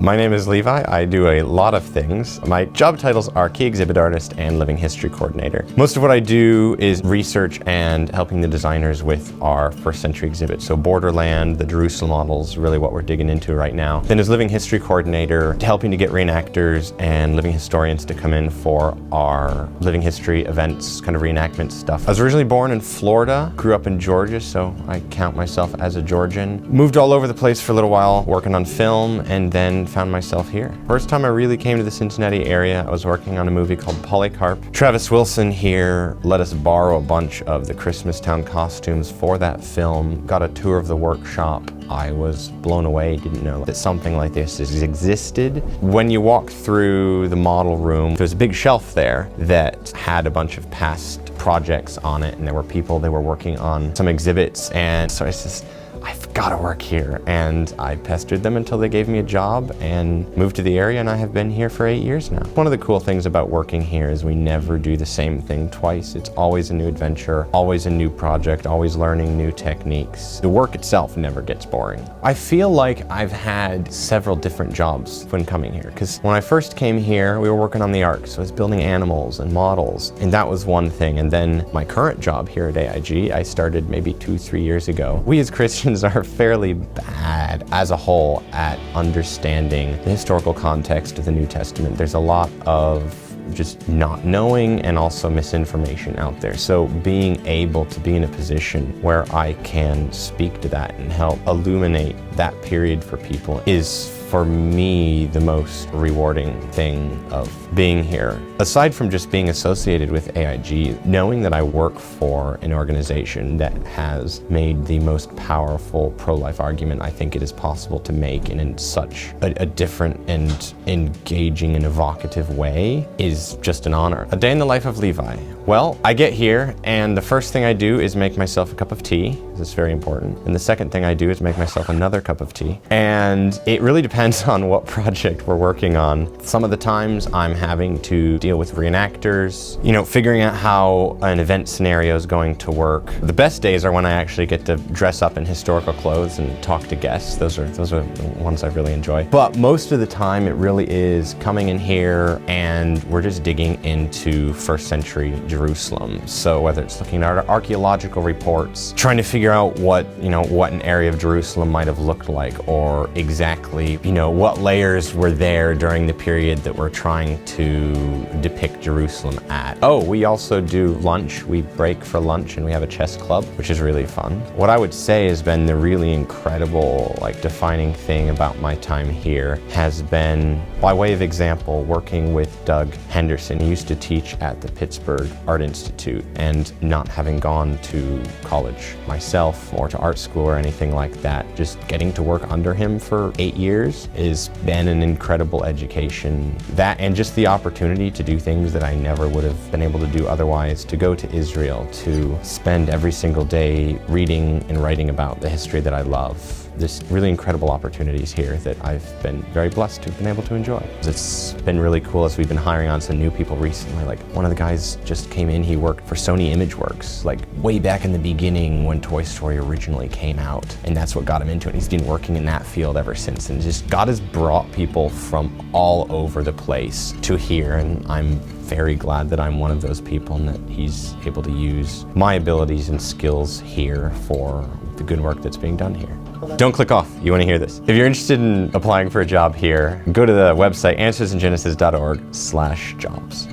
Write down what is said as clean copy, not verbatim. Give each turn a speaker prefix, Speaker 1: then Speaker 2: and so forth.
Speaker 1: My name is Levi. I do a lot of things. My job titles are Key Exhibit Artist and Living History Coordinator. Most of what I do is research and helping the designers with our first century exhibit. So Borderland, the Jerusalem models, really what we're digging into right now. Then as Living History Coordinator, helping to get reenactors and living historians to come in for our living history events, kind of reenactment stuff. I was originally born in Florida, grew up in Georgia, so I count myself as a Georgian. Moved all over the place for a little while, working on film, and then found myself here. First time I really came to the Cincinnati area, I was working on a movie called Polycarp. Travis Wilson here let us borrow a bunch of the Christmastown costumes for that film, got a tour of the workshop. I was blown away, didn't know that something like this existed. When you walk through the model room, there's a big shelf there that had a bunch of past projects on it, and there were people that were working on some exhibits, and so it's just, I've got to work here. And I pestered them until they gave me a job and moved to the area, and I have been here for 8 years now. One of the cool things about working here is we never do the same thing twice. It's always a new adventure, always a new project, always learning new techniques. The work itself never gets boring. I feel like I've had several different jobs when coming here, because when I first came here, we were working on the Ark, so I was building animals and models, and that was one thing. And then my current job here at AIG, I started maybe 2-3 years ago. We as Christians are fairly bad as a whole at understanding the historical context of the New Testament. There's a lot of just not knowing and also misinformation out there. So being able to be in a position where I can speak to that and help illuminate that period for people is, for me, the most rewarding thing of being here. Aside from just being associated with AIG, knowing that I work for an organization that has made the most powerful pro-life argument I think it is possible to make, and in such a different and engaging and evocative way, is just an honor. A day in the life of Levi. Well, I get here, and the first thing I do is make myself a cup of tea. This is very important. And the second thing I do is make myself another cup of tea. And it really depends on what project we're working on. Some of the times I'm having to deal with reenactors, figuring out how an event scenario is going to work. The best days are when I actually get to dress up in historical clothes and talk to guests. Those are the ones I really enjoy. But most of the time it really is coming in here and we're just digging into first century Jerusalem. So whether it's looking at archaeological reports, trying to figure out what an area of Jerusalem might have looked like, or exactly, what layers were there during the period that we're trying to depict Jerusalem at. Oh, we also do lunch. We break for lunch and we have a chess club, which is really fun. What I would say has been the really incredible, defining thing about my time here has been, by way of example, working with Doug Henderson. He used to teach at the Pittsburgh Art Institute, and not having gone to college myself or to art school or anything like that, just getting to work under him for 8 years has been an incredible education. That, and just the opportunity to do things that I never would have been able to do otherwise, to go to Israel, to spend every single day reading and writing about the history that I love. There's really incredible opportunities here that I've been very blessed to have been able to enjoy. It's been really cool as we've been hiring on some new people recently. One of the guys just came in, he worked for Sony Imageworks, way back in the beginning when Toy Story originally came out. And that's what got him into it. He's been working in that field ever since. And just God has brought people from all over the place to here. And I'm very glad that I'm one of those people and that he's able to use my abilities and skills here for the good work that's being done here. Don't click off, you want to hear this. If you're interested in applying for a job here, go to the website answersingenesis.org/jobs.